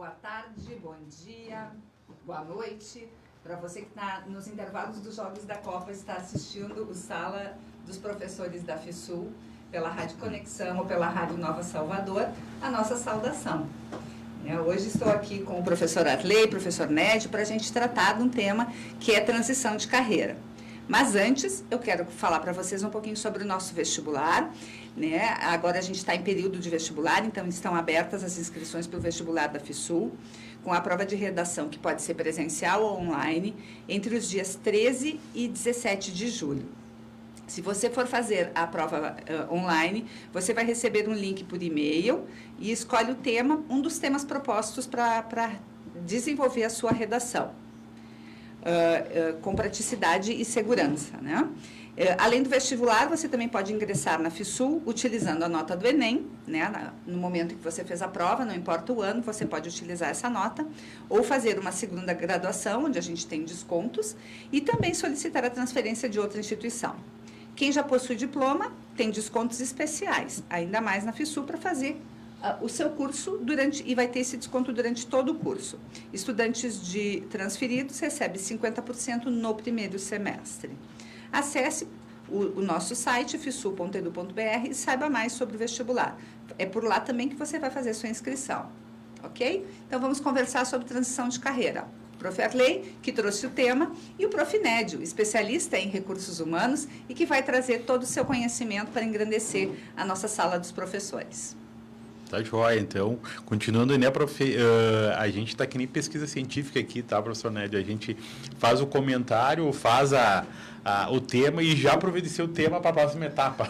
boa tarde, bom dia, boa noite. Para você que está nos intervalos dos Jogos da Copa, está assistindo o Sala dos Professores da FISUL, pela Rádio Conexão ou pela Rádio Nova Salvador, a nossa saudação. Hoje estou aqui com o professor Arley, professor Nédio, para a gente tratar de um tema que é transição de carreira. Mas antes, eu quero falar para vocês um pouquinho sobre o nosso vestibular. Agora a gente está em período de vestibular, então estão abertas as inscrições para o vestibular da FISUL, com a prova de redação, que pode ser presencial ou online, entre os dias 13 e 17 de julho. Se você for fazer a prova online, você vai receber um link por e-mail e escolhe o tema, um dos temas propostos para desenvolver a sua redação, com praticidade e segurança, né? Além do vestibular, você também pode ingressar na FISUL utilizando a nota do Enem, né? No momento em que você fez a prova, não importa o ano, você pode utilizar essa nota, ou fazer uma segunda graduação, onde a gente tem descontos, e também solicitar a transferência de outra instituição. Quem já possui diploma tem descontos especiais, ainda mais na FISUL, para fazer o seu curso e vai ter esse desconto durante todo o curso. Estudantes transferidos recebem 50% no primeiro semestre. Acesse o nosso site, fisul.edu.br, e saiba mais sobre o vestibular. É por lá também que você vai fazer sua inscrição, ok? Então, vamos conversar sobre transição de carreira. O Prof. Arley, que trouxe o tema, e o Prof. Nédio, especialista em recursos humanos e que vai trazer todo o seu conhecimento para engrandecer a nossa sala dos professores. Tá joia, então, continuando, né, a gente está que nem pesquisa científica aqui, tá, professor Nédio? A gente faz o comentário, faz o tema e já providencia o tema para a próxima etapa.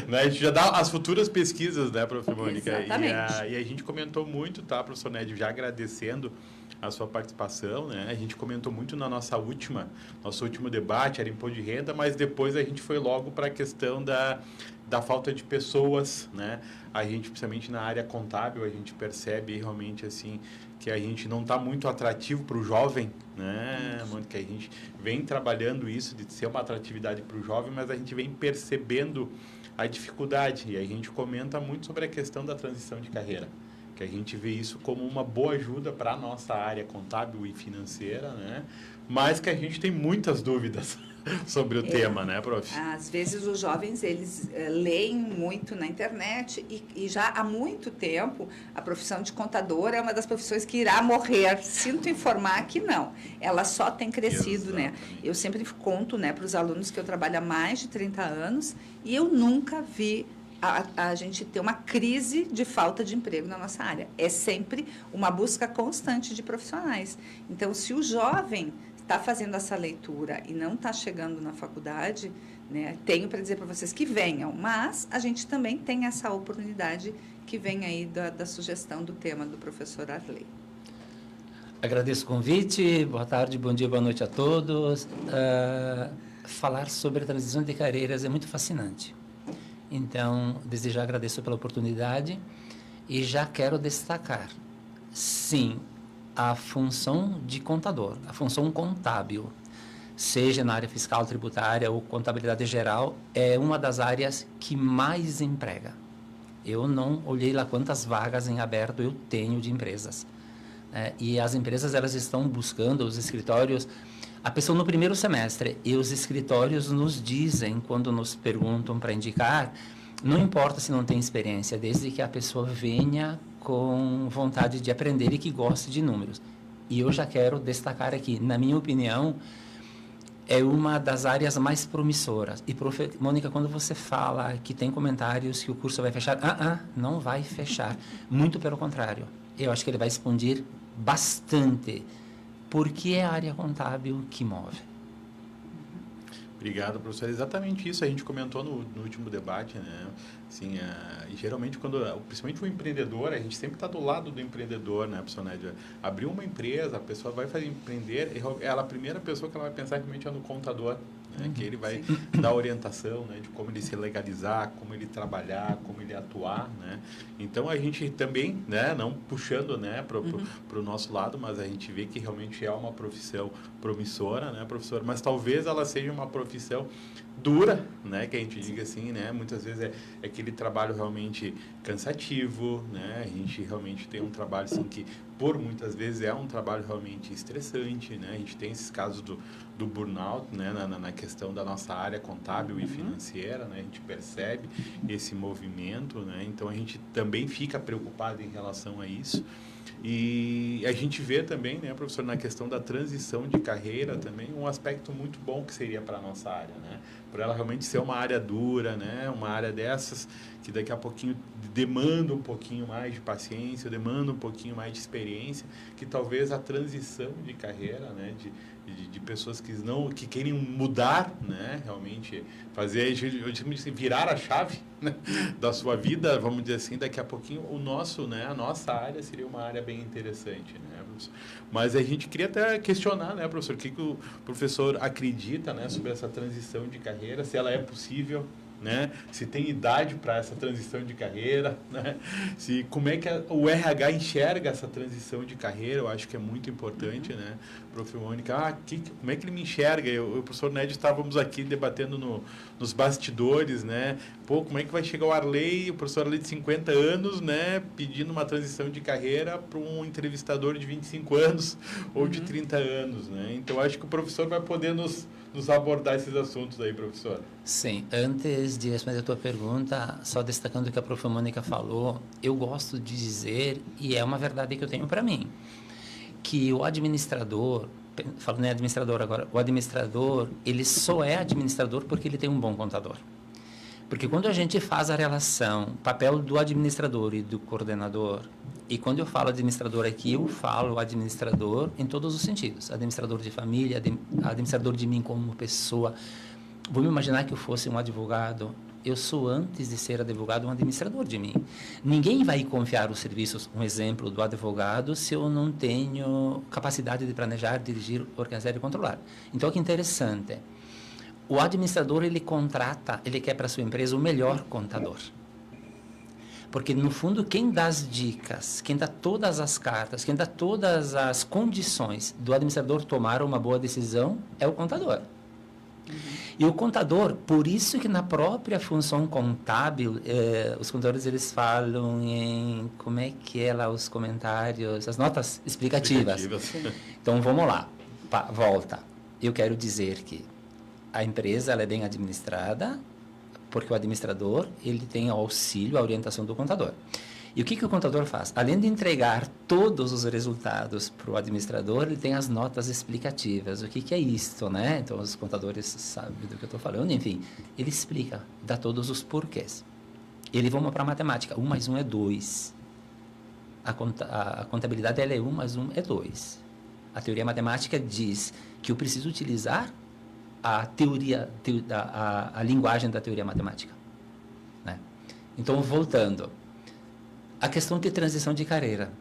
Né? A gente já dá as futuras pesquisas, né, professor Mônica? Exatamente. E a gente comentou muito, tá, professor Nédio, já agradecendo a sua participação, né? A gente comentou muito na nosso último debate, era imposto de renda, mas depois a gente foi logo para a questão da falta de pessoas, né? A gente, principalmente na área contábil, a gente percebe realmente assim que a gente não está muito atrativo para o jovem, né? Que a gente vem trabalhando isso de ser uma atratividade para o jovem, mas a gente vem percebendo a dificuldade e a gente comenta muito sobre a questão da transição de carreira, que a gente vê isso como uma boa ajuda para a nossa área contábil e financeira, né? Mas que a gente tem muitas dúvidas sobre o tema, né, prof? Às vezes os jovens, eles leem muito na internet e já há muito tempo a profissão de contador é uma das profissões que irá morrer. Sinto informar que não. Ela só tem crescido, né? Eu sempre conto, né, para os alunos que eu trabalho há mais de 30 anos e eu nunca vi a gente ter uma crise de falta de emprego na nossa área. É sempre uma busca constante de profissionais. Então, se o jovem está fazendo essa leitura e não está chegando na faculdade, né, tenho para dizer para vocês que venham, mas a gente também tem essa oportunidade que vem aí da sugestão do tema do professor Arley. Agradeço o convite, boa tarde, bom dia, boa noite a todos. Falar sobre a transição de carreiras é muito fascinante. Então, desde já agradeço pela oportunidade e já quero destacar, sim, a função de contador, a função contábil, seja na área fiscal, tributária ou contabilidade geral, é uma das áreas que mais emprega. Eu não olhei lá quantas vagas em aberto eu tenho de empresas. E as empresas, elas estão buscando, os escritórios, a pessoa no primeiro semestre, e os escritórios nos dizem, quando nos perguntam para indicar, não importa se não tem experiência, desde que a pessoa venha com vontade de aprender e que goste de números. E eu já quero destacar aqui, na minha opinião, é uma das áreas mais promissoras. E, Mônica, quando você fala que tem comentários que o curso vai fechar, não vai fechar. Muito pelo contrário. Eu acho que ele vai expandir bastante, porque é a área contábil que move. Obrigado, professor. Exatamente isso a gente comentou no último debate, né? Assim, geralmente, principalmente o empreendedor, a gente sempre está do lado do empreendedor, né, professor Nédio? Abriu uma empresa, a pessoa vai fazer empreender, a primeira pessoa que ela vai pensar realmente é no contador, né? Que ele vai dar orientação, né, de como ele se legalizar, como ele trabalhar, como ele atuar, né? Então, a gente também, né, não puxando, né, pro nosso lado, mas a gente vê que realmente é uma profissão promissora, né, professor? Mas talvez ela seja uma profissão dura, né, que a gente diga assim, né, muitas vezes é aquele trabalho realmente cansativo, né, a gente realmente tem um trabalho assim que por muitas vezes é um trabalho realmente estressante, né? A gente tem esses casos do burnout, né? Na questão da nossa área contábil e financeira, né? A gente percebe esse movimento, né? Então a gente também fica preocupado em relação a isso. E a gente vê também, né, professor, na questão da transição de carreira também, um aspecto muito bom que seria para a nossa área, né? Por ela realmente ser uma área dura, né? Uma área dessas que daqui a pouquinho demanda um pouquinho mais de paciência, demanda um pouquinho mais de experiência, que talvez a transição de carreira, né, de pessoas que querem mudar, né, realmente fazer, eu digo assim, virar a chave, né, da sua vida, vamos dizer assim, daqui a pouquinho o nosso, né, a nossa área seria uma área bem interessante, né, professor? Mas a gente queria até questionar, né, professor, o que o professor acredita, né, sobre essa transição de carreira, se ela é possível, né? Se tem idade para essa transição de carreira, né? Como é que o RH enxerga essa transição de carreira, eu acho que é muito importante, né? Prof. Mônica, como é que ele me enxerga? Eu e o professor Nédio estávamos aqui debatendo nos bastidores, né? Pô, como é que vai chegar o Arley, o professor Arley de 50 anos, né? Pedindo uma transição de carreira para um entrevistador de 25 anos ou de 30 anos, né? Então, acho que o professor vai poder nos abordar esses assuntos aí, professor. Sim, antes de responder a tua pergunta, só destacando o que a prof. Mônica falou, eu gosto de dizer, e é uma verdade que eu tenho para mim, que o administrador, falando em administrador agora, o administrador, ele só é administrador porque ele tem um bom contador. Porque quando a gente faz a relação, papel do administrador e do coordenador, e quando eu falo administrador aqui, eu falo administrador em todos os sentidos. Administrador de família, administrador de mim como pessoa. Vamos imaginar que eu fosse um advogado. Eu sou, antes de ser advogado, um administrador de mim. Ninguém vai confiar os serviços, um exemplo do advogado, se eu não tenho capacidade de planejar, dirigir, organizar e controlar. Então, que interessante. O administrador, ele contrata, ele quer para a sua empresa o melhor contador. Porque, no fundo, quem dá as dicas, quem dá todas as cartas, quem dá todas as condições do administrador tomar uma boa decisão é o contador. E o contador, por isso que na própria função contábil, os contadores, eles falam em, como é que é lá os comentários, as notas explicativas. Então, vamos lá, volta. Eu quero dizer que a empresa, ela é bem administrada, porque o administrador, ele tem o auxílio, a orientação do contador. E o que o contador faz? Além de entregar todos os resultados para o administrador, ele tem as notas explicativas. O que é isto, né? Então, os contadores sabem do que eu estou falando. Enfim, ele explica, dá todos os porquês. Ele vamos para a matemática. 1 mais 1 é 2. A contabilidade, ela é 1 mais 1 é 2. A teoria matemática diz que eu preciso utilizar a teoria, a linguagem da teoria matemática, né? Então, voltando, a questão de transição de carreira.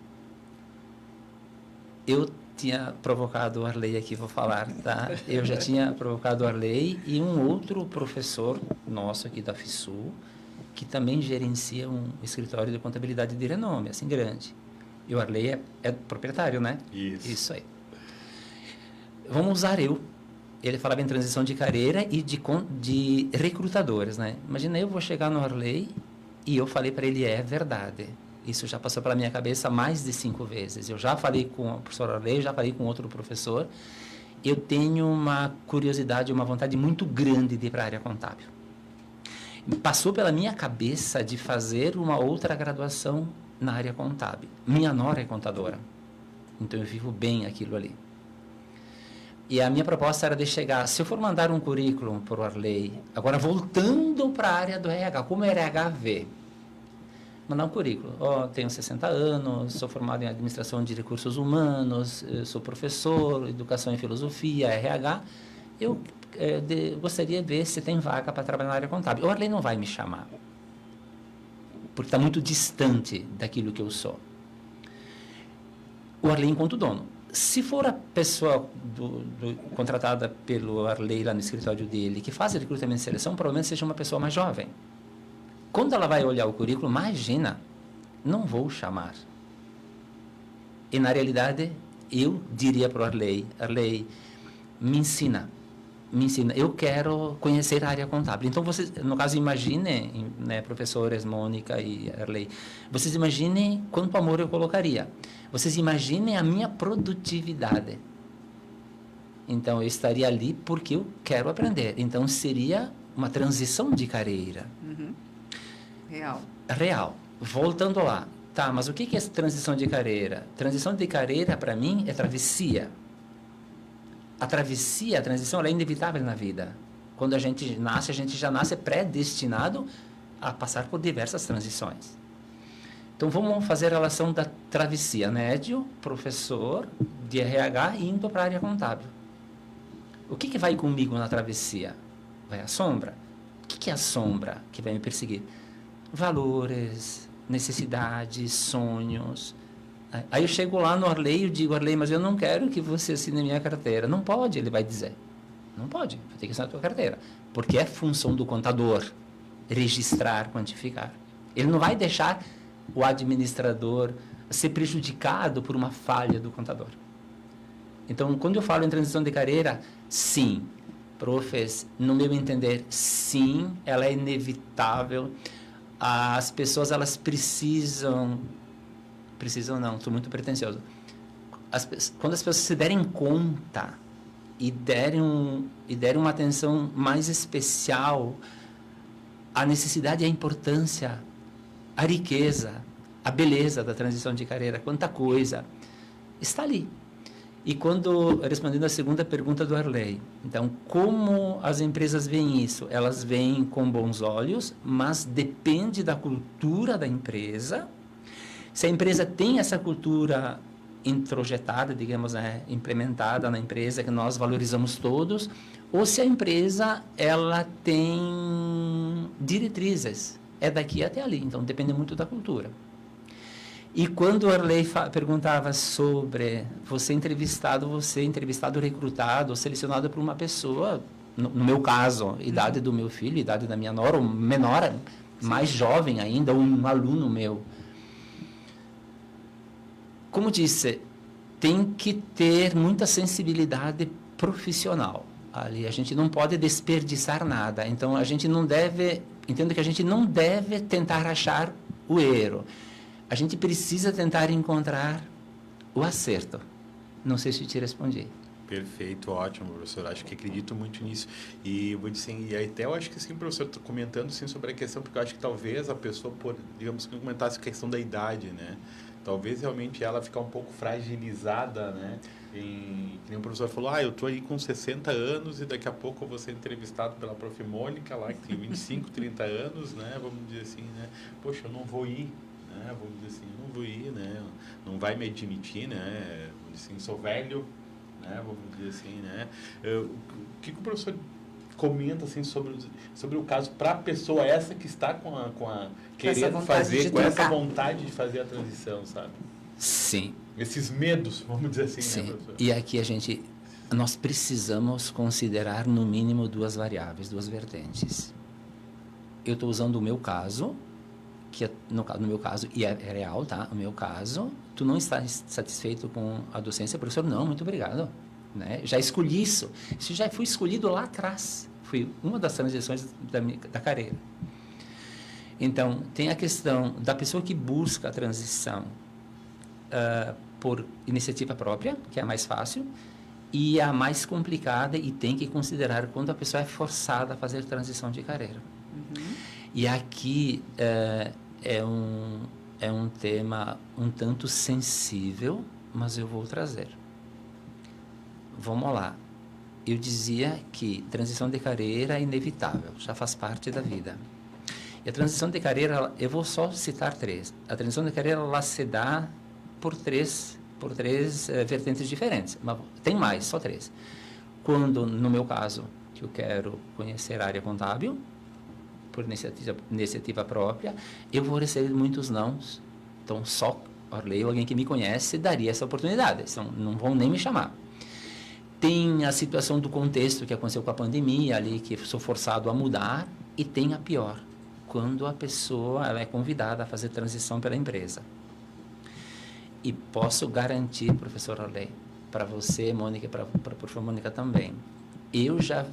Eu tinha provocado o Arley aqui, vou falar, tá? Eu já tinha provocado o Arley e um outro professor nosso aqui da FISU, que também gerencia um escritório de contabilidade de renome, assim, grande. E o Arley é proprietário, né? Isso aí. Vamos usar eu. Ele falava em transição de carreira e de recrutadores, né? Imagina, eu vou chegar no Arley e eu falei para ele, é verdade. Isso já passou pela minha cabeça mais de 5 vezes. Eu já falei com o professor Arley, já falei com outro professor. Eu tenho uma curiosidade, uma vontade muito grande de ir para a área contábil. Passou pela minha cabeça de fazer uma outra graduação na área contábil. Minha nora é contadora. Então, eu vivo bem aquilo ali. E a minha proposta era de chegar, se eu for mandar um currículo para o Arley, agora voltando para a área do RH, como RH vê? Mandar um currículo. Tenho 60 anos, sou formado em administração de recursos humanos, sou professor, educação em filosofia, RH. Eu gostaria de ver se tem vaga para trabalhar na área contábil. O Arley não vai me chamar, porque está muito distante daquilo que eu sou. O Arley enquanto dono. Se for a pessoa contratada pelo Arley lá no escritório dele, que faz recrutamento e seleção, provavelmente seja uma pessoa mais jovem. Quando ela vai olhar o currículo, imagina, não vou chamar. E, na realidade, eu diria para o Arley, me ensina, me ensina, eu quero conhecer a área contábil. Então, vocês, no caso, imaginem, né, professores Mônica e Arley, vocês imaginem quanto amor eu colocaria. Vocês imaginem a minha produtividade. Então, eu estaria ali porque eu quero aprender. Então, seria uma transição de carreira. Real. Real. Voltando lá. Tá, mas o que é essa transição de carreira? Transição de carreira, para mim, é travessia. A travessia, a transição, ela é inevitável na vida. Quando a gente já nasce predestinado a passar por diversas transições. Então, vamos fazer a relação da travessia. Médio, professor de RH indo para a área contábil. O que vai comigo na travessia? Vai a sombra. O que é a sombra que vai me perseguir? Valores, necessidades, sonhos. Aí eu chego lá no Arley e digo, Arley, mas eu não quero que você assine minha carteira. Não pode, ele vai dizer. Não pode, vai ter que assinar a tua carteira. Porque é função do contador registrar, quantificar. Ele não vai deixar o administrador ser prejudicado por uma falha do contador. Então, quando eu falo em transição de carreira, sim, profes, no meu entender, sim, ela é inevitável. As pessoas, elas precisam não, estou muito pretensioso. Quando as pessoas se derem conta e derem uma atenção mais especial à necessidade e à importância, à riqueza, à beleza da transição de carreira, quanta coisa está ali. E respondendo à segunda pergunta do Arley, então, como as empresas veem isso? Elas veem com bons olhos, mas depende da cultura da empresa. Se a empresa tem essa cultura introjetada, digamos, implementada na empresa, que nós valorizamos todos, ou se a empresa ela tem diretrizes, é daqui até ali, então depende muito da cultura. E quando o Arley perguntava sobre você entrevistado, recrutado, ou selecionado por uma pessoa, no meu caso, idade do meu filho, idade da minha nora, ou menor, mais jovem ainda, ou um aluno meu. Como disse, tem que ter muita sensibilidade profissional. Ali a gente não pode desperdiçar nada. Então entendo que a gente não deve tentar achar o erro. A gente precisa tentar encontrar o acerto. Não sei se te respondi. Perfeito, ótimo, professor. Acho que acredito muito nisso. E vou dizer, e até eu acho que sim, professor, tô comentando sim sobre a questão, porque eu acho que talvez a pessoa, digamos que comentasse a questão da idade, né? Talvez realmente ela ficar um pouco fragilizada, né? Que nem o professor falou, eu tô aí com 60 anos e daqui a pouco eu vou ser entrevistado pela prof. Mônica lá, que tem 25, 30 anos, né? Vamos dizer assim, né? Poxa, eu não vou ir. Vamos dizer assim, não vou ir, né? Não vai me admitir, né? Vamos dizer assim, sou velho, né? Vamos dizer assim, né? O que o professor comenta assim sobre o caso para a pessoa essa que está querendo fazer, com essa vontade de fazer a transição, sabe? Sim. Esses medos, vamos dizer assim, sim. Né, professor? E aqui nós precisamos considerar no mínimo duas variáveis, duas vertentes. Eu estou usando o meu caso, que no meu caso, e é real, tá? O meu caso, tu não está satisfeito com a docência, professor? Não, muito obrigado. Né? Já escolhi isso. Isso já foi escolhido lá atrás. Foi uma das transições da carreira. Então, tem a questão da pessoa que busca a transição por iniciativa própria, que é a mais fácil, e a mais complicada, e tem que considerar quando a pessoa é forçada a fazer transição de carreira. E aqui é um tema um tanto sensível, mas eu vou trazer. Vamos lá. Eu dizia que transição de carreira é inevitável, já faz parte da vida. E a transição de carreira, eu vou só citar três. A transição de carreira, ela se dá por três vertentes diferentes. Mas tem mais, só três. Quando, no meu caso, que eu quero conhecer a área contábil, por iniciativa própria, eu vou receber muitos nãos. Então, só Arley, alguém que me conhece, daria essa oportunidade. Então, não vão nem me chamar. Tem a situação do contexto que aconteceu com a pandemia, ali, que sou forçado a mudar. E tem a pior, quando a pessoa ela é convidada a fazer transição pela empresa. E posso garantir, professor Arley, para você, Mônica, para a professora Mônica também, eu já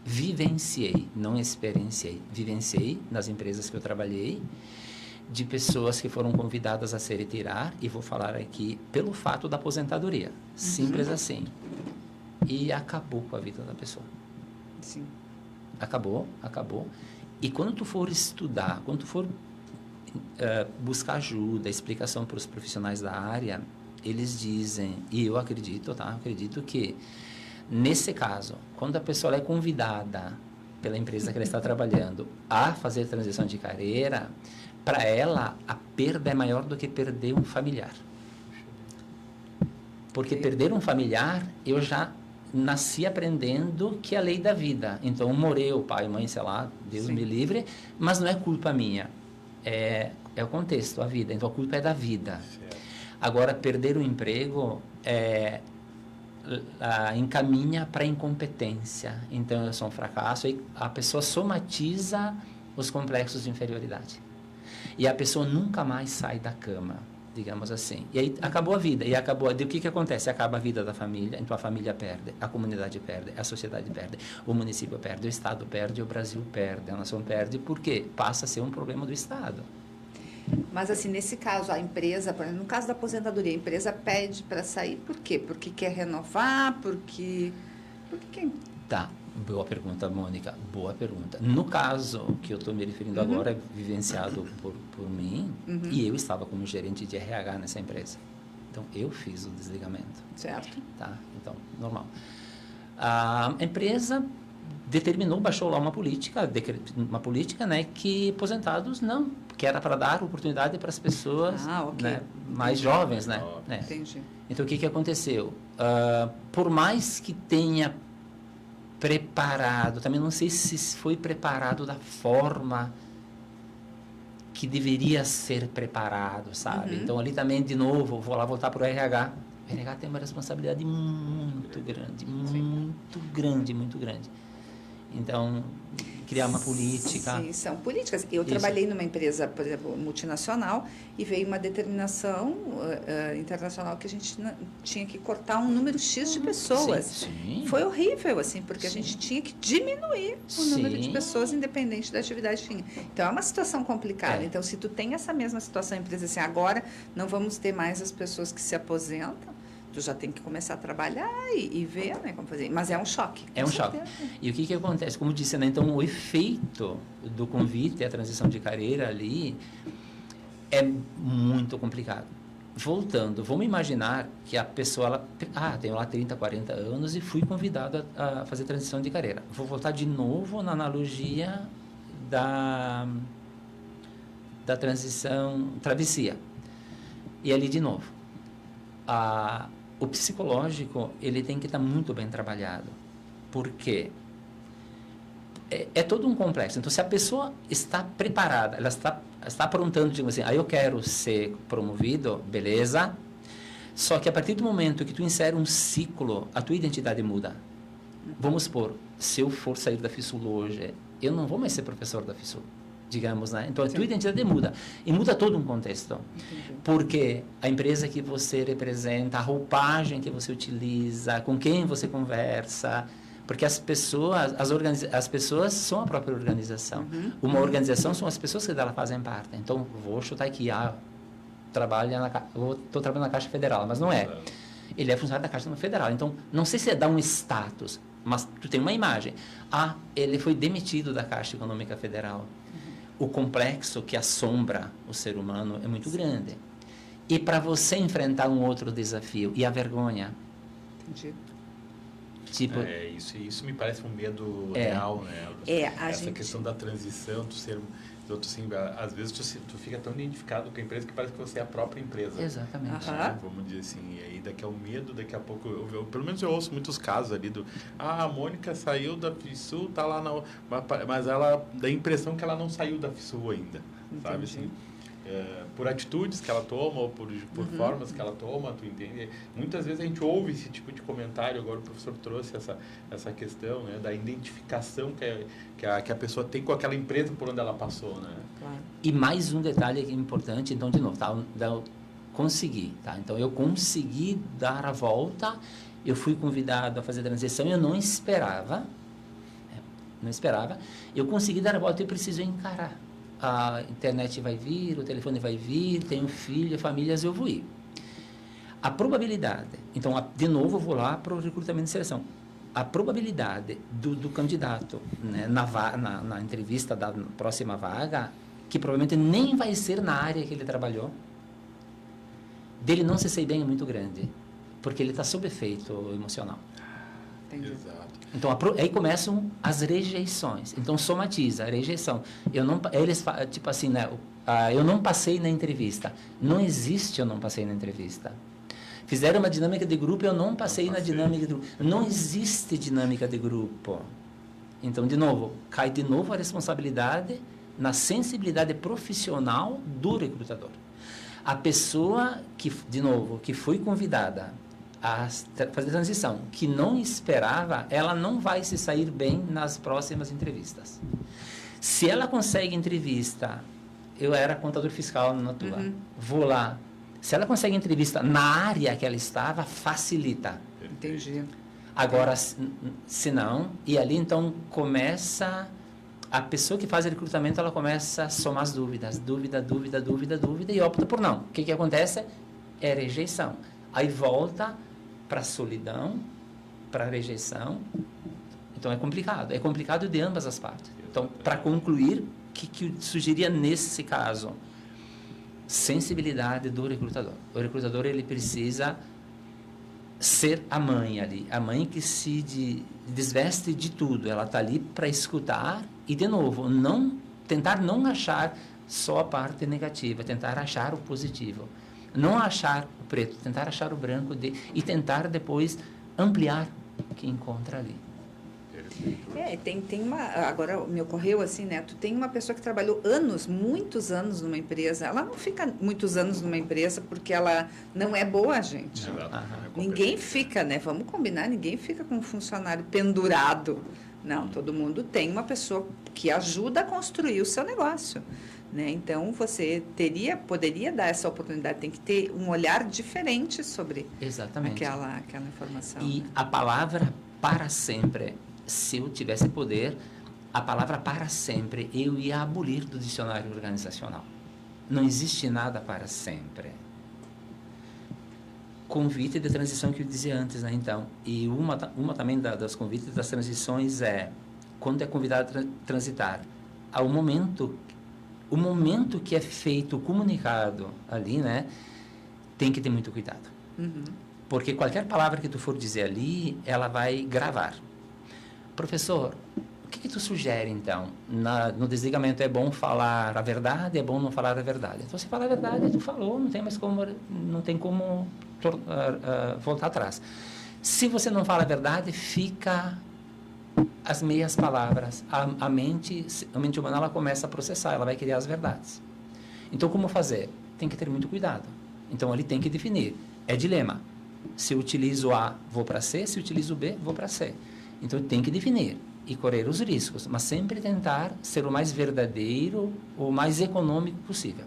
vivenciei, não experienciei, vivenciei nas empresas que eu trabalhei, de pessoas que foram convidadas a se retirar, e vou falar aqui pelo fato da aposentadoria, simples assim, e acabou com a vida da pessoa. Sim. Acabou. E quando tu for estudar, quando tu for buscar ajuda, explicação para os profissionais da área, eles dizem, e eu acredito, tá? Acredito que, nesse caso, quando a pessoa é convidada pela empresa que ela está trabalhando a fazer transição de carreira, para ela, a perda é maior do que perder um familiar. Porque perder um familiar, eu já nasci aprendendo que é a lei da vida. Então, morreu, pai, mãe, sei lá, Deus me livre, mas não é culpa minha. É o contexto, a vida. Então, a culpa é da vida. Agora, perder o emprego encaminha para a incompetência. Então, eu sou um fracasso. E a pessoa somatiza os complexos de inferioridade. E a pessoa nunca mais sai da cama, digamos assim. E aí acabou a vida. E acabou. O que acontece? Acaba a vida da família, então a família perde, a comunidade perde, a sociedade perde, o município perde, o Estado perde, o Brasil perde, a nação perde, porque passa a ser um problema do Estado. Mas, assim, nesse caso, a empresa, por exemplo, no caso da aposentadoria, a empresa pede para sair por quê? Porque quer renovar, porque quem? Tá. Boa pergunta, Mônica. Boa pergunta. No caso que eu estou me referindo agora, vivenciado por mim, e eu estava como gerente de RH nessa empresa. Então, eu fiz o desligamento. Certo. Tá? Então, normal. A empresa determinou, baixou lá uma política, né, que aposentados não, que era para dar oportunidade para as pessoas né, mais jovens, né? Entendi. Então, o que aconteceu? Por mais que tenha preparado, também não sei se foi preparado da forma que deveria ser preparado, sabe? Então, ali também, de novo, vou lá voltar para o RH. O RH tem uma responsabilidade muito grande, muito grande. Então, criar uma política. Sim, são políticas. Eu trabalhei numa empresa, por exemplo, multinacional, e veio uma determinação internacional que a gente tinha que cortar um número X de pessoas. Sim. Foi horrível, assim, porque a gente tinha que diminuir o número de pessoas, independente da atividade que tinha. Então, é uma situação complicada. Então, se tu tem essa mesma situação, a empresa assim, agora não vamos ter mais as pessoas que se aposentam, tu já tem que começar a trabalhar e ver, né, como fazer. Mas é um choque. É um choque. E o que acontece? Como disse, né, então o efeito do convite à transição de carreira ali é muito complicado. Voltando, vamos imaginar que a pessoa, tenho lá 30, 40 anos e fui convidado a fazer transição de carreira. Vou voltar de novo na analogia da transição travessia. E ali de novo. O psicológico, ele tem que estar muito bem trabalhado, porque é todo um complexo. Então, se a pessoa está preparada, ela está aprontando, tipo assim, eu quero ser promovido, beleza, só que a partir do momento que tu insere um ciclo, a tua identidade muda. Vamos supor, se eu for sair da FISUL hoje, eu não vou mais ser professor da FISUL. Digamos, né? Então, a tua identidade muda. E muda todo um contexto. Entendi. Porque a empresa que você representa, a roupagem que você utiliza, com quem você conversa, porque as pessoas são a própria organização. Uma organização são as pessoas que dela fazem parte. Então, vou chutar aqui, estou trabalhando na Caixa Federal, mas não é. Ele é funcionário da Caixa Federal. Então, não sei se é dar um status, mas tu tem uma imagem. Ele foi demitido da Caixa Econômica Federal. O complexo que assombra o ser humano é muito grande. E para você enfrentar um outro desafio, e a vergonha? Entendi. Tipo, isso me parece um medo real, né? Essa questão da transição, assim, às vezes tu fica tão identificado com a empresa que parece que você é a própria empresa. Exatamente. Vamos dizer assim, e aí daqui a um medo, daqui a pouco, pelo menos eu ouço muitos casos ali a Mônica saiu da FISUL, tá lá mas ela dá a impressão que ela não saiu da FISUL ainda, sabe assim? Por atitudes que ela toma ou por formas que ela toma, tu entende? Muitas vezes a gente ouve esse tipo de comentário, agora o professor trouxe essa questão, né, da identificação que a pessoa tem com aquela empresa por onde ela passou, né? Claro. E mais um detalhe que é importante, então, de novo, consegui, tá? Então, eu consegui dar a volta, eu fui convidado a fazer a transição, eu não esperava, não esperava. Eu consegui dar a volta, eu preciso encarar. A internet vai vir, o telefone vai vir, tenho filho, famílias, eu vou ir. A probabilidade, então, de novo, eu vou lá para o recrutamento de seleção. A probabilidade do candidato, né, na entrevista da próxima vaga, que provavelmente nem vai ser na área que ele trabalhou, dele não se sair bem é muito grande, porque ele está sob efeito emocional. Entendi. Exato. Então, aí começam as rejeições. Então, somatiza, a rejeição. Tipo assim, né? Eu não passei na entrevista. Não existe eu não passei na entrevista. Fizeram uma dinâmica de grupo, eu não passei na dinâmica de grupo. Não existe dinâmica de grupo. Então, de novo, cai de novo a responsabilidade na sensibilidade profissional do recrutador. A pessoa que, de novo, que foi convidada a fazer transição, que não esperava, ela não vai se sair bem nas próximas entrevistas. Se ela consegue entrevista, eu era contador fiscal na tua, vou lá. Se ela consegue entrevista na área que ela estava, facilita. Entendi. Agora, se não, e ali então começa, a pessoa que faz o recrutamento, ela começa a somar as dúvida, e opta por não. O que acontece? É rejeição. Aí volta para a solidão, para a rejeição. Então, é complicado. É complicado de ambas as partes. Então, para concluir, o que eu sugeria nesse caso? Sensibilidade do recrutador. O recrutador, ele precisa ser a mãe ali. A mãe que se desveste de tudo. Ela está ali para escutar e, de novo, tentar não achar só a parte negativa, tentar achar o positivo. Não achar o preto, tentar achar o branco e tentar depois ampliar o que encontra ali. Tem uma... Agora me ocorreu assim, né? Tu tem uma pessoa que trabalhou muitos anos numa empresa. Ela não fica muitos anos numa empresa porque ela não é boa, gente. Ninguém fica, né? Vamos combinar, ninguém fica com um funcionário pendurado. Não, todo mundo tem uma pessoa que ajuda a construir o seu negócio. Né? Então, você poderia dar essa oportunidade, tem que ter um olhar diferente sobre aquela informação. E a palavra para sempre, se eu tivesse poder, a palavra para sempre eu ia abolir do dicionário organizacional. Não existe nada para sempre. Convite de transição que eu dizia antes, né? Então, e uma também das convites das transições é, quando é convidado a transitar, o momento que é feito o comunicado ali, né, tem que ter muito cuidado. Porque qualquer palavra que tu for dizer ali, ela vai gravar. Professor, o que tu sugere, então? No desligamento é bom falar a verdade, é bom não falar a verdade? Então, se falar a verdade, tu falou, não tem como voltar atrás. Se você não fala a verdade, fica as meias palavras. A mente humana, ela começa a processar, ela vai criar as verdades. Então, como fazer? Tem que ter muito cuidado. Então, ali tem que definir. É dilema. Se eu utilizo A, vou para C. Se eu utilizo B, vou para C. Então, tem que definir e correr os riscos, mas sempre tentar ser o mais verdadeiro, o mais econômico possível.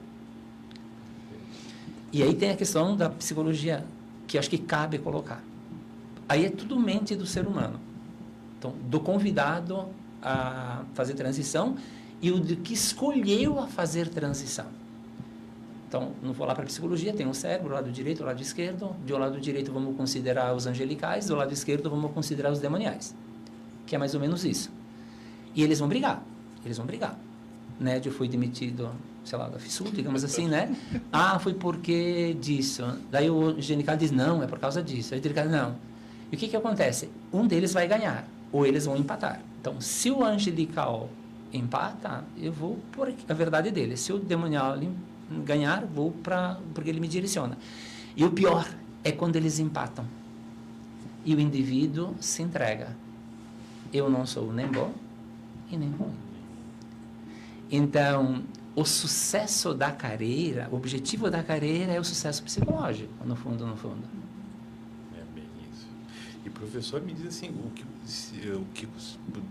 E aí tem a questão da psicologia, que acho que cabe colocar. Aí é tudo mente do ser humano. Então, do convidado a fazer transição e o que escolheu a fazer transição. Então, não vou lá para a psicologia, tem um cérebro, o lado direito, o lado esquerdo. Do lado direito vamos considerar os angelicais, do lado esquerdo vamos considerar os demoniais. Que é mais ou menos isso. E eles vão brigar. Nédio foi demitido, sei lá, da FISUL, digamos assim, né? Foi porque disso. Daí o angelical diz, não, é por causa disso. Aí o angelical diz, não. E o que acontece? Um deles vai ganhar, ou eles vão empatar. Então, se o angelical empata, eu vou por a verdade dele. Se o demonial ganhar, vou porque ele me direciona. E o pior é quando eles empatam. E o indivíduo se entrega. Eu não sou nem bom e nem ruim. Então, o sucesso da carreira, o objetivo da carreira é o sucesso psicológico, no fundo. É bem isso. E professor, me diz assim,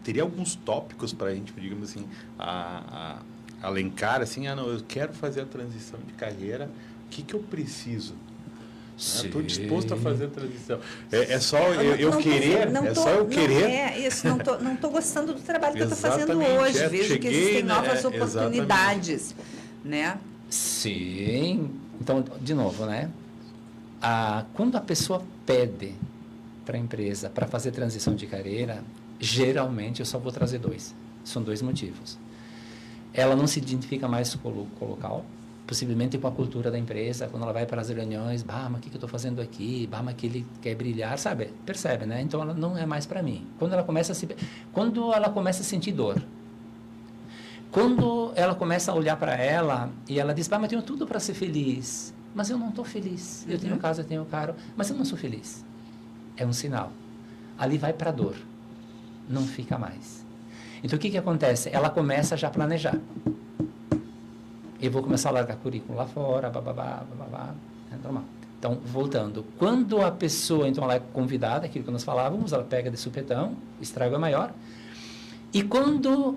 teria alguns tópicos para a gente, digamos assim, alencar, assim, não, eu quero fazer a transição de carreira, o que eu preciso? Estou disposto a fazer a transição. É só eu querer, Não estou gostando do trabalho que eu estou fazendo Exatamente, hoje. Vejo que existem novas oportunidades, exatamente. né? Sim. Então, de novo, né? Quando a pessoa pede para a empresa para fazer transição de carreira, geralmente eu só vou trazer dois. São dois motivos. Ela não se identifica mais com o local, possivelmente com a cultura da empresa. Quando ela vai para as reuniões, mas o que eu estou fazendo aqui? Mas que ele quer brilhar, sabe? Percebe, né? Então ela não é mais para mim. Quando ela começa a sentir dor, quando ela começa a olhar para ela e ela diz, mas eu tenho tudo para ser feliz, mas eu não estou feliz. Eu tenho casa, eu tenho carro, mas eu não sou feliz. É um sinal. Ali vai para a dor. Não fica mais. Então, o que acontece? Ela começa já a planejar. Eu vou começar a largar currículo lá fora, é normal. Então, voltando. Quando a pessoa, então, ela é convidada, aquilo que nós falávamos, ela pega de supetão, o estrago é maior. E quando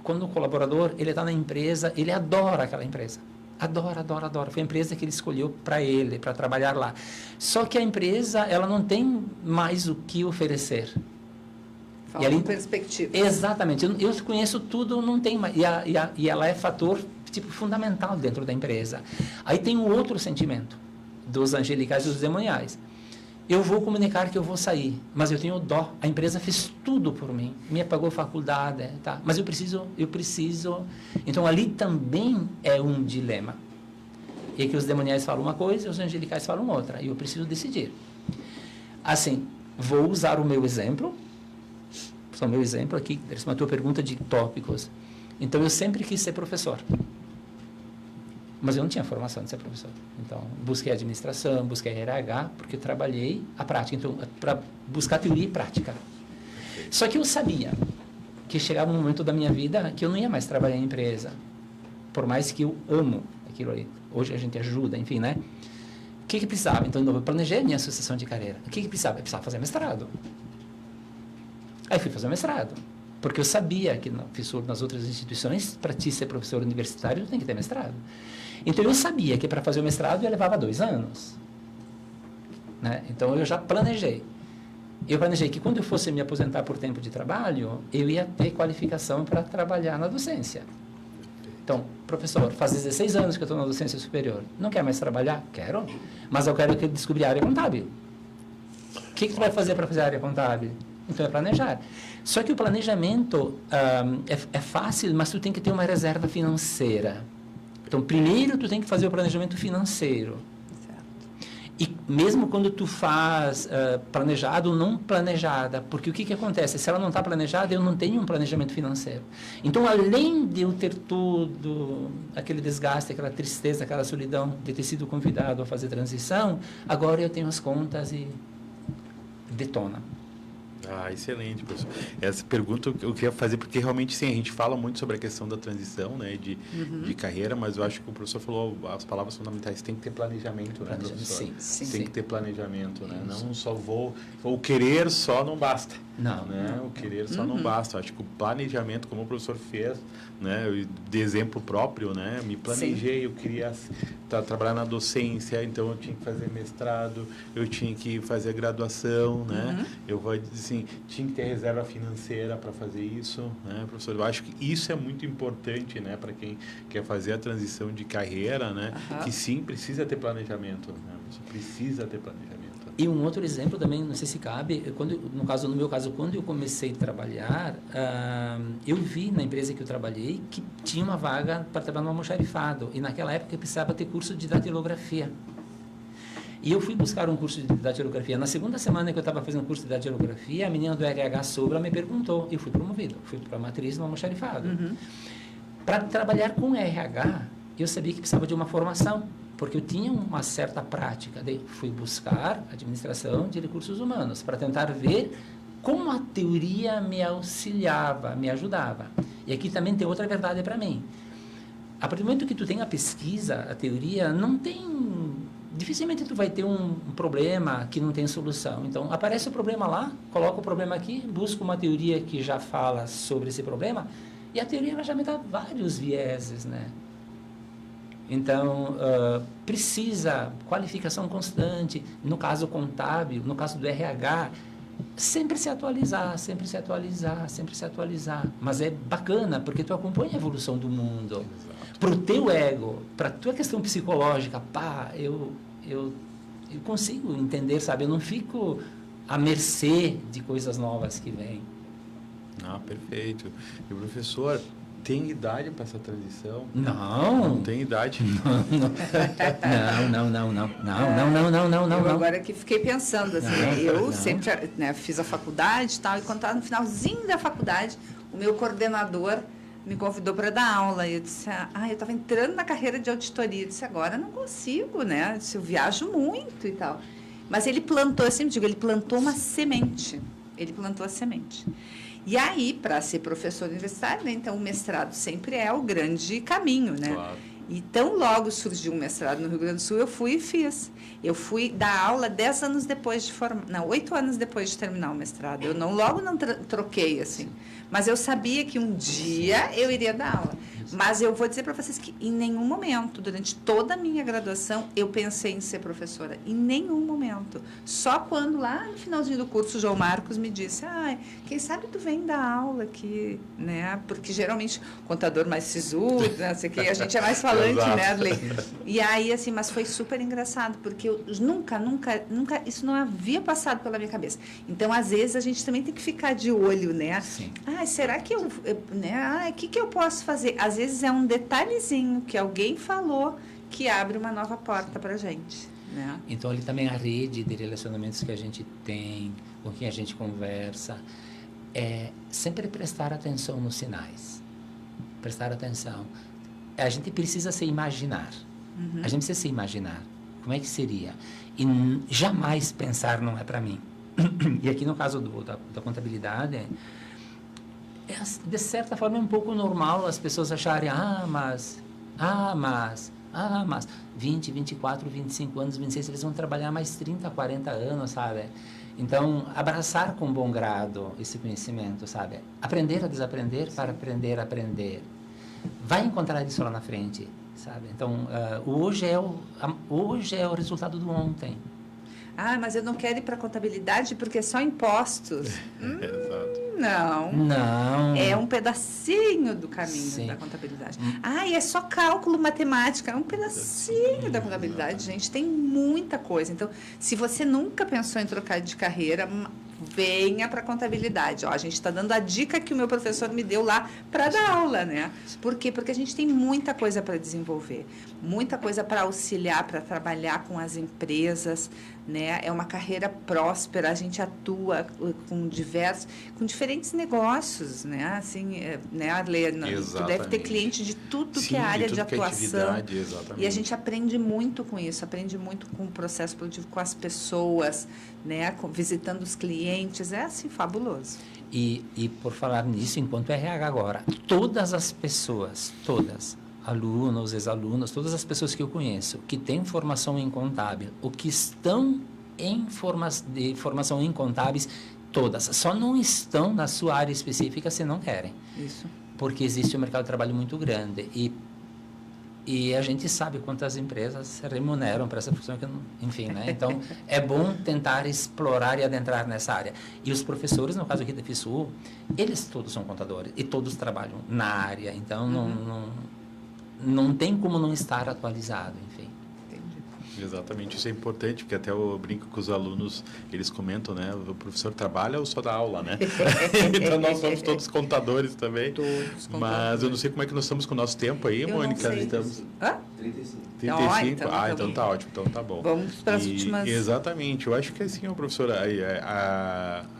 o colaborador, ele está na empresa, ele adora aquela empresa. Adora. Foi a empresa que ele escolheu para ele, para trabalhar lá. Só que a empresa, ela não tem mais o que oferecer. Falta ali, perspectiva. Exatamente. Eu conheço tudo, não tem mais. E ela é fator fundamental dentro da empresa. Aí tem um outro sentimento dos angelicais e dos demoniais. Eu vou comunicar que eu vou sair, mas eu tenho dó. A empresa fez tudo por mim, me pagou faculdade, tá? Mas eu preciso. Então ali também é um dilema. E que os demoniais falam uma coisa e os angelicais falam outra. E eu preciso decidir. Assim, vou usar o meu exemplo. Só o meu exemplo aqui, a tua pergunta de tópicos. Então, eu sempre quis ser professor. Mas eu não tinha formação de ser professor. Então, busquei administração, busquei RH, porque eu trabalhei a prática. Então, para buscar teoria e prática. Só que eu sabia que chegava um momento da minha vida que eu não ia mais trabalhar em empresa. Por mais que eu amo aquilo ali. Hoje a gente ajuda, enfim, né? O que precisava? Então, eu planejei a minha sucessão de carreira. O que precisava? Eu precisava fazer mestrado. Aí fui fazer mestrado, porque eu sabia que nas outras instituições, para ti ser professor universitário, tu tem que ter mestrado. Então, eu sabia que para fazer o mestrado eu levava 2 anos. Né? Então, eu já planejei. Eu planejei que quando eu fosse me aposentar por tempo de trabalho, eu ia ter qualificação para trabalhar na docência. Então, professor, faz 16 anos que eu estou na docência superior. Não quer mais trabalhar? Quero. Mas eu quero que eu descubra a área contábil. O que tu vai fazer para fazer a área contábil? Então, é planejar. Só que o planejamento é fácil, mas tu tem que ter uma reserva financeira. Então, primeiro, tu tem que fazer o planejamento financeiro. Certo. E mesmo quando tu faz planejado ou não planejada, porque o que acontece? Se ela não está planejada, eu não tenho um planejamento financeiro. Então, além de eu ter todo aquele desgaste, aquela tristeza, aquela solidão de ter sido convidado a fazer transição, agora eu tenho as contas e detona. Excelente, professor. Essa pergunta eu queria fazer, porque realmente, sim, a gente fala muito sobre a questão da transição, né, de carreira, mas eu acho que o professor falou as palavras fundamentais. Tem que ter planejamento, né, professor? Sim. Tem que ter planejamento, né? Não só o querer só não basta. Não. Né? O querer só não basta. Acho que o planejamento, como o professor fez, né, de exemplo próprio, né, me planejei, eu queria trabalhar na docência, então eu tinha que fazer mestrado, eu tinha que fazer graduação, né? Eu vou assim, tinha que ter reserva financeira para fazer isso, né, professor? Eu acho que isso é muito importante, né, para quem quer fazer a transição de carreira, né, que sim, precisa ter planejamento, né? Você precisa ter planejamento. E um outro exemplo também, não sei se cabe, no meu caso, quando eu comecei a trabalhar, eu vi na empresa que eu trabalhei que tinha uma vaga para trabalhar no almoxarifado. E naquela época eu precisava ter curso de datilografia. E eu fui buscar um curso de datilografia. Na segunda semana que eu estava fazendo curso de datilografia, a menina do RH Sobra me perguntou, e fui promovido. Fui para a matriz no almoxarifado. Para trabalhar com RH, eu sabia que precisava de uma formação, porque eu tinha uma certa prática. Daí fui buscar administração de recursos humanos para tentar ver como a teoria me auxiliava, me ajudava. E aqui também tem outra verdade para mim. A partir do momento que tu tem a pesquisa, a teoria, dificilmente tu vai ter um problema que não tem solução. Então, aparece o problema lá, coloca o problema aqui, busca uma teoria que já fala sobre esse problema, e a teoria já me dá vários vieses, né? Então, precisa qualificação constante. No caso contábil, no caso do RH, sempre se atualizar, sempre se atualizar, sempre se atualizar. Mas é bacana, porque tu acompanha a evolução do mundo. Para o teu ego, para a tua questão psicológica, eu consigo entender, sabe? Eu não fico à mercê de coisas novas que vêm. Ah, perfeito. E o professor, tem idade para essa transição? Não. Não tem idade? Não. Eu agora que fiquei pensando, assim, eu sempre fiz a faculdade e tal, e quando estava no finalzinho da faculdade, o meu coordenador me convidou para dar aula. E eu disse, eu estava entrando na carreira de auditoria. Eu disse, agora não consigo, né? Eu disse, eu viajo muito e tal. Mas ele plantou, eu sempre digo, ele plantou uma semente. Ele plantou a semente. E aí, para ser professor universitário, né, então o mestrado sempre é o grande caminho, né? Claro. Então, logo surgiu um mestrado no Rio Grande do Sul, eu fui e fiz. Eu fui dar aula 10 anos depois de formar, não, 8 anos depois de terminar o mestrado. Eu logo não troquei, assim. Mas eu sabia que um dia eu iria dar aula. Mas eu vou dizer para vocês que em nenhum momento, durante toda a minha graduação, eu pensei em ser professora. Em nenhum momento. Só quando lá no finalzinho do curso, o João Marcos me disse, quem sabe tu vem dar aula aqui, né? Porque geralmente o contador mais sisudo, não sei o quê, a gente é mais falante, né, Arley? E aí, assim, mas foi super engraçado, porque eu nunca, isso não havia passado pela minha cabeça. Então, às vezes, a gente também tem que ficar de olho, né? Sim. Será que o que eu posso fazer? Às vezes é um detalhezinho que alguém falou que abre uma nova porta para a gente, né? Então, ali também a rede de relacionamentos que a gente tem, com quem a gente conversa, é sempre prestar atenção nos sinais. Prestar atenção. A gente precisa se imaginar. A gente precisa se imaginar. Como é que seria? E jamais pensar não é para mim. E aqui no caso da contabilidade, de certa forma é um pouco normal as pessoas acharem, mas 20, 24, 25 anos, 26, eles vão trabalhar mais 30, 40 anos, sabe? Então, abraçar com bom grado esse conhecimento, sabe? Aprender a desaprender para aprender a aprender. Vai encontrar isso lá na frente, sabe? Então, hoje é o resultado do ontem. Mas eu não quero ir para a contabilidade porque é só impostos. Exato. Não. É um pedacinho do caminho da contabilidade. E é só cálculo, matemática. É um pedacinho da contabilidade, gente. Tem muita coisa. Então, se você nunca pensou em trocar de carreira, venha para a contabilidade. A gente está dando a dica que o meu professor me deu lá para dar aula, né? Por quê? Porque a gente tem muita coisa para desenvolver, muita coisa para auxiliar, para trabalhar com as empresas, né? É uma carreira próspera, a gente atua com diferentes negócios, né? Assim, né, Arlene? Tu deve ter cliente de tudo que é área de atuação. E a gente aprende muito com isso, aprende muito com o processo produtivo, com as pessoas, né? Visitando os clientes, é assim, fabuloso. E por falar nisso, enquanto RH agora, todas as pessoas, alunos, ex-alunos, todas as pessoas que eu conheço que têm formação em contábil, ou que estão em formação em contábeis, todas, só não estão na sua área específica se não querem. Isso. Porque existe um mercado de trabalho muito grande e a gente sabe quantas empresas se remuneram para essa função, enfim, né? Então, é bom tentar explorar e adentrar nessa área. E os professores, no caso aqui da FISUL, eles todos são contadores e todos trabalham na área, então não tem como não estar atualizado, enfim. Exatamente, isso é importante, porque até eu brinco com os alunos, eles comentam, né? O professor trabalha ou só dá aula, né? Então nós somos todos contadores também. Todos contadores. Mas eu não sei como é que nós estamos com o nosso tempo aí, Mônica. Não sei. Estamos... 35. 35? Então tá ótimo, então tá bom. Vamos para as últimas... Exatamente, eu acho que assim, professora,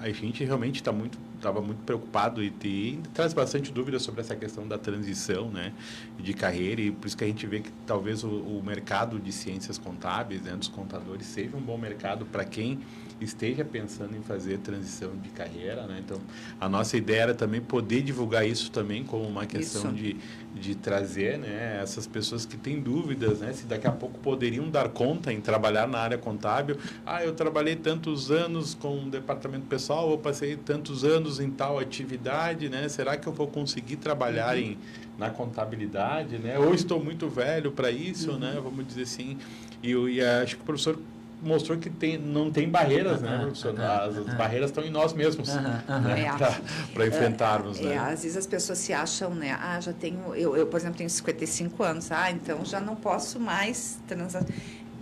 a gente realmente estava muito preocupado e traz bastante dúvida sobre essa questão da transição, né, de carreira, e por isso que a gente vê que talvez o mercado de ciências contábeis, né, dos contadores, seja um bom mercado para quem esteja pensando em fazer transição de carreira, né? Então, a nossa ideia era também poder divulgar isso também como uma questão de trazer, né, essas pessoas que têm dúvidas, né, se daqui a pouco poderiam dar conta em trabalhar na área contábil. Eu trabalhei tantos anos com o departamento pessoal, eu passei tantos anos em tal atividade, né? Será que eu vou conseguir trabalhar na contabilidade, né? Ou estou muito velho para isso, né? Vamos dizer assim. E acho que o professor mostrou que não tem barreiras, né, professor? As barreiras estão em nós mesmos, né? Para enfrentarmos, né? Às vezes as pessoas se acham, né? Já tenho... Eu, por exemplo, tenho 55 anos. Então já não posso mais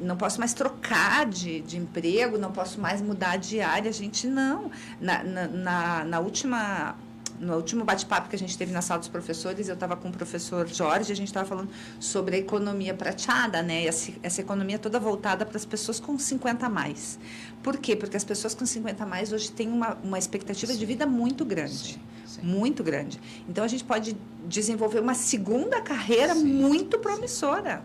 não posso mais trocar de emprego, não posso mais mudar de área. Gente, não. No último bate-papo que a gente teve na sala dos professores, eu estava com o professor Jorge, a gente estava falando sobre a economia prateada, né? Essa economia toda voltada para as pessoas com 50 a mais. Por quê? Porque as pessoas com 50 a mais hoje têm uma expectativa de vida muito grande. Sim. Muito grande. Então, a gente pode desenvolver uma segunda carreira muito promissora,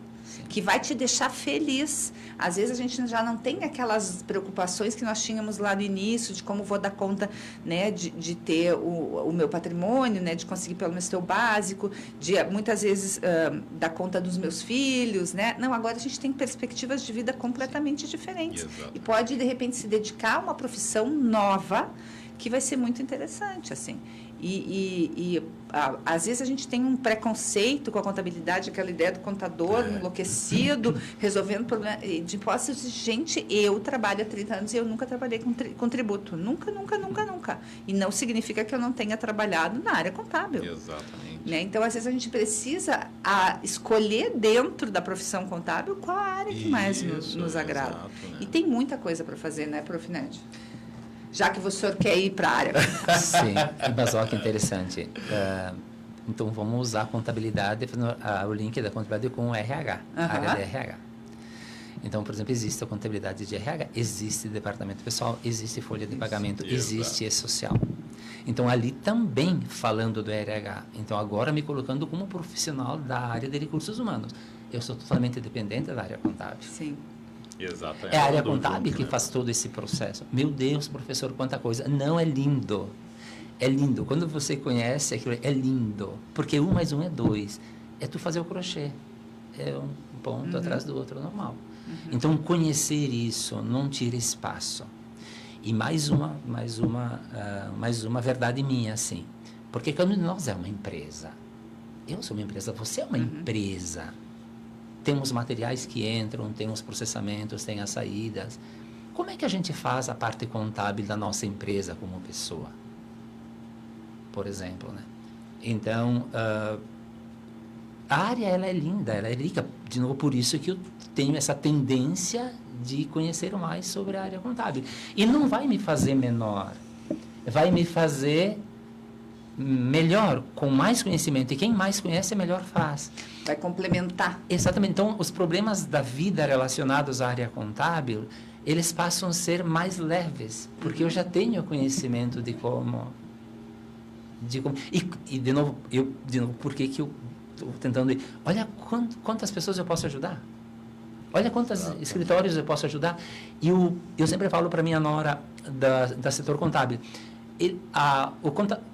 que vai te deixar feliz. Às vezes a gente já não tem aquelas preocupações que nós tínhamos lá no início, de como vou dar conta, né, de ter o meu patrimônio, né, de conseguir pelo menos ter o básico, de muitas vezes dar conta dos meus filhos, né? Não, agora a gente tem perspectivas de vida completamente diferentes. Exato. E pode, de repente, se dedicar a uma profissão nova, que vai ser muito interessante, assim. Às vezes a gente tem um preconceito com a contabilidade, aquela ideia do contador enlouquecido, resolvendo problemas de impostos. Gente, eu trabalho há 30 anos e eu nunca trabalhei com tributo. Nunca. E não significa que eu não tenha trabalhado na área contábil. Exatamente. Né? Então, às vezes a gente precisa escolher dentro da profissão contábil qual a área que mais nos agrada. Exato, né? E tem muita coisa para fazer, né, Prof. Ned? Já que o senhor quer ir para a área. Sim, mas olha que interessante. Então, vamos usar a contabilidade, o link da contabilidade com o RH, a área de RH. Então, por exemplo, existe a contabilidade de RH, existe departamento pessoal, existe folha de pagamento, existe e-social. Então, ali também falando do RH. Então, agora me colocando como profissional da área de recursos humanos. Eu sou totalmente dependente da área contábil. Sim. Exato, é a área contábil que faz todo esse processo. Meu Deus, professor, quanta coisa. Não, é lindo. É lindo. Quando você conhece aquilo, é lindo. Porque 1 mais 1 é 2. É tu fazer o crochê. É um ponto atrás do outro, normal. Então, conhecer isso não tira espaço. E mais uma verdade minha, assim. Porque quando nós é uma empresa, eu sou uma empresa, você é uma empresa. Temos materiais que entram, temos processamentos, tem as saídas. Como é que a gente faz a parte contábil da nossa empresa como pessoa? Por exemplo, né? Então, a área ela é linda, ela é rica. De novo, por isso que eu tenho essa tendência de conhecer mais sobre a área contábil. E não vai me fazer menor, vai me fazer melhor, com mais conhecimento. E quem mais conhece, melhor faz. Vai complementar. Exatamente. Então, os problemas da vida relacionados à área contábil, eles passam a ser mais leves, porque eu já tenho conhecimento de como... E de novo, por que eu estou tentando... Olha quantas pessoas eu posso ajudar. Olha quantos escritórios eu posso ajudar. E eu sempre falo para minha nora da setor contábil, a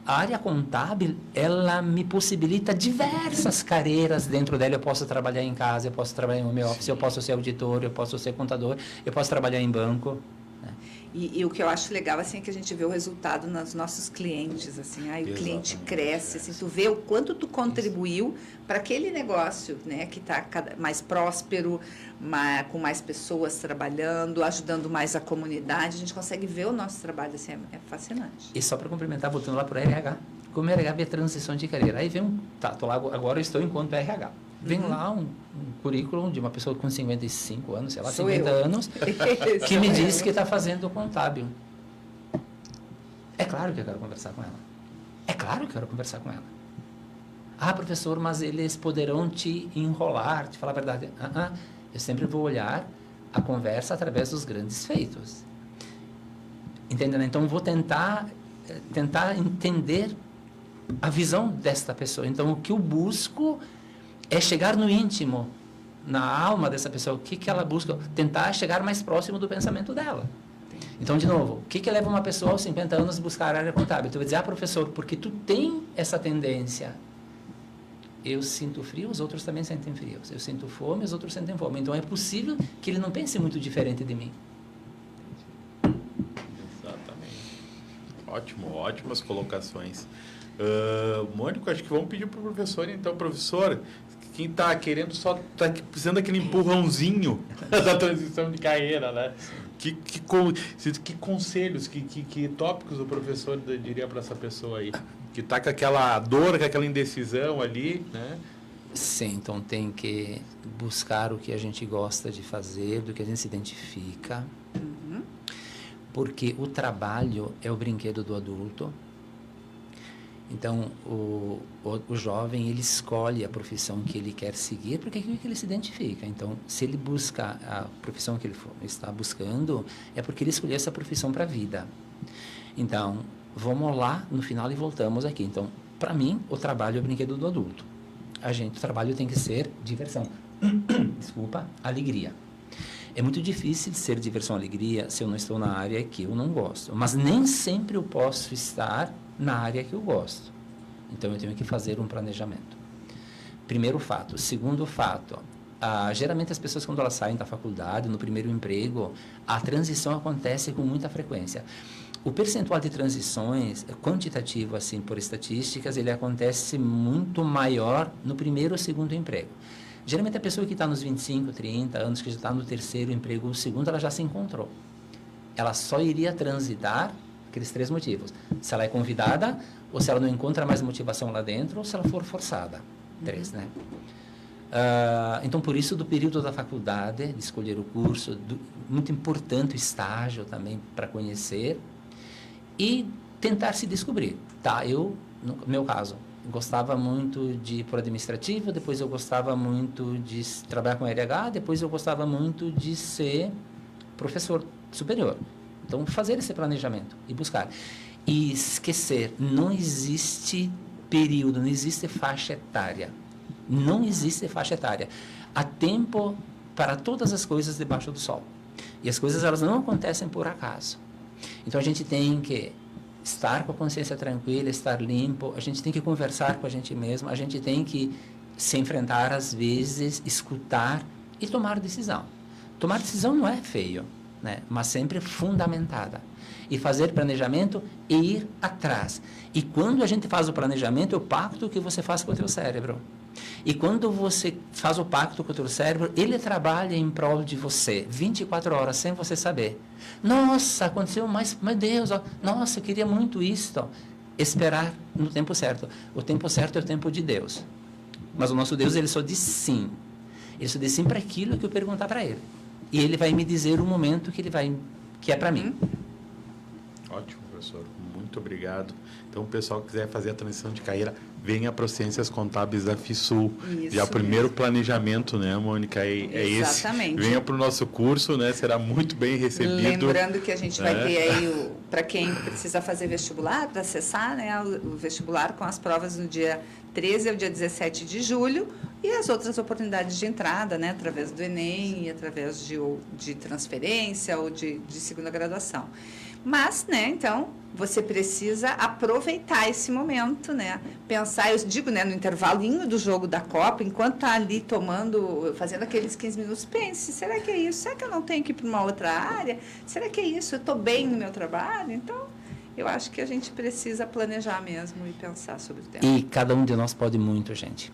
área contábil, ela me possibilita diversas carreiras dentro dela. Eu posso trabalhar em casa, eu posso trabalhar em home office, eu posso ser auditor, eu posso ser contador, eu posso trabalhar em banco. Né? E o que eu acho legal, assim, é que a gente vê o resultado nos nossos clientes, assim, o cliente cresce, assim, tu vê o quanto tu contribuiu para aquele negócio, né, que está mais próspero, com mais pessoas trabalhando, ajudando mais a comunidade. A gente consegue ver o nosso trabalho, assim, é fascinante. E só para complementar, voltando lá para o RH, como RH vê transição de carreira. Aí vem tô lá, agora eu estou enquanto RH. Vem lá um currículo de uma pessoa com 55 anos, sei lá, 50 anos, que me diz que está fazendo contábil. É claro que eu quero conversar com ela. É claro que eu quero conversar com ela. Ah, professor, mas eles poderão te enrolar, te falar a verdade. Eu sempre vou olhar a conversa através dos grandes feitos. Entendendo? Então, vou tentar entender a visão desta pessoa. Então, o que eu busco é chegar no íntimo, na alma dessa pessoa. O que ela busca? Tentar chegar mais próximo do pensamento dela. Então, de novo, o que leva uma pessoa aos 50 anos a buscar a área contábil? Tu vai dizer, professor, porque tu tem essa tendência. Eu sinto frio, os outros também sentem frio. Eu sinto fome, os outros sentem fome. Então, é possível que ele não pense muito diferente de mim. Exatamente. Ótimo, ótimas colocações. Mônica, acho que vamos pedir para o professor, então. Professor, quem está querendo só, está precisando daquele empurrãozinho da transição de carreira, né? Que conselhos, que tópicos o professor diria para essa pessoa aí? Que está com aquela dor, com aquela indecisão ali, né? Sim, então tem que buscar o que a gente gosta de fazer, do que a gente se identifica. Porque o trabalho é o brinquedo do adulto. Então, o jovem, ele escolhe a profissão que ele quer seguir porque é aquilo que ele se identifica. Então, se ele busca a profissão que ele está buscando, é porque ele escolheu essa profissão para a vida. Então, vamos lá no final e voltamos aqui. Então, para mim, o trabalho é o brinquedo do adulto. O trabalho tem que ser diversão. Desculpa, alegria. É muito difícil ser diversão, alegria, se eu não estou na área que eu não gosto. Mas nem sempre eu posso estar na área que eu gosto. Então, eu tenho que fazer um planejamento. Primeiro fato. Segundo fato, geralmente as pessoas, quando elas saem da faculdade, no primeiro emprego, a transição acontece com muita frequência. O percentual de transições, quantitativo, assim, por estatísticas, ele acontece muito maior no primeiro ou segundo emprego. Geralmente, a pessoa que está nos 25, 30 anos, que já está no terceiro emprego, o segundo, ela já se encontrou. Ela só iria transitar aqueles 3 motivos. Se ela é convidada, ou se ela não encontra mais motivação lá dentro, ou se ela for forçada. 3, né? Então, por isso, do período da faculdade, de escolher o curso, muito importante o estágio também para conhecer e tentar se descobrir. Tá, eu, no meu caso, gostava muito de ir por administrativo, depois eu gostava muito de trabalhar com RH, depois eu gostava muito de ser professor superior. Então, fazer esse planejamento e buscar. E esquecer, não existe período, não existe faixa etária. Não existe faixa etária. Há tempo para todas as coisas debaixo do sol. E as coisas, elas não acontecem por acaso. Então, a gente tem que estar com a consciência tranquila, estar limpo, a gente tem que conversar com a gente mesmo, a gente tem que se enfrentar às vezes, escutar e tomar decisão. Tomar decisão não é feio, né? Mas sempre fundamentada. E fazer planejamento e ir atrás. E quando a gente faz o planejamento, é o pacto que você faz com o teu cérebro. E quando você faz o pacto com o teu cérebro, ele trabalha em prol de você, 24 horas, sem você saber. Nossa, aconteceu mais, meu Deus, ó, nossa, eu queria muito isto. Esperar no tempo certo. O tempo certo é o tempo de Deus. Mas o nosso Deus, ele só diz sim. Ele só diz sim para aquilo que eu perguntar para ele. E ele vai me dizer o momento que é para mim. Ótimo, professor. Muito obrigado. Então, o pessoal que quiser fazer a transição de carreira, venha para o Ciências Contábeis da FISUL. Isso Já o primeiro mesmo. Planejamento, né, Mônica? É Exatamente. esse. Venha para o nosso curso, né? Será muito bem recebido. Lembrando que a gente vai ter aí, para quem precisa fazer vestibular, para acessar, né, o vestibular com as provas no dia 13 ao dia 17 de julho e as outras oportunidades de entrada, né, através do Enem e através de transferência ou de segunda graduação. Mas, né, então, você precisa aproveitar esse momento, né? Pensar, eu digo, né, no intervalinho do jogo da Copa, enquanto está ali fazendo aqueles 15 minutos, pense, será que é isso? Será que eu não tenho que ir para uma outra área? Será que é isso? Eu estou bem no meu trabalho? Então, eu acho que a gente precisa planejar mesmo e pensar sobre o tema. E cada um de nós pode muito, gente.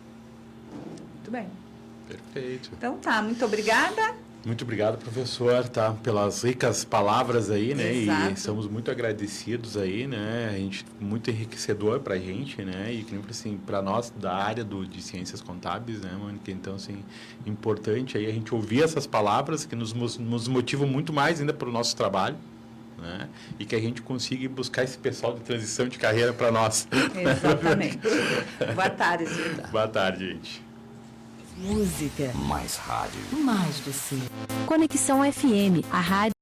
Muito bem. Perfeito. Então tá, muito obrigada. Muito obrigado, professor, tá, pelas ricas palavras aí, né? Exato. E estamos muito agradecidos aí, né? A gente, muito enriquecedor para a gente, né? E assim, para nós da área de ciências contábeis, né, Mônica? Então, assim, importante aí a gente ouvir essas palavras que nos motivam muito mais ainda para o nosso trabalho, né? E que a gente consiga buscar esse pessoal de transição de carreira para nós. Exatamente. Boa tarde. Boa tarde, gente. Música. Mais rádio. Mais você. Conexão FM, a rádio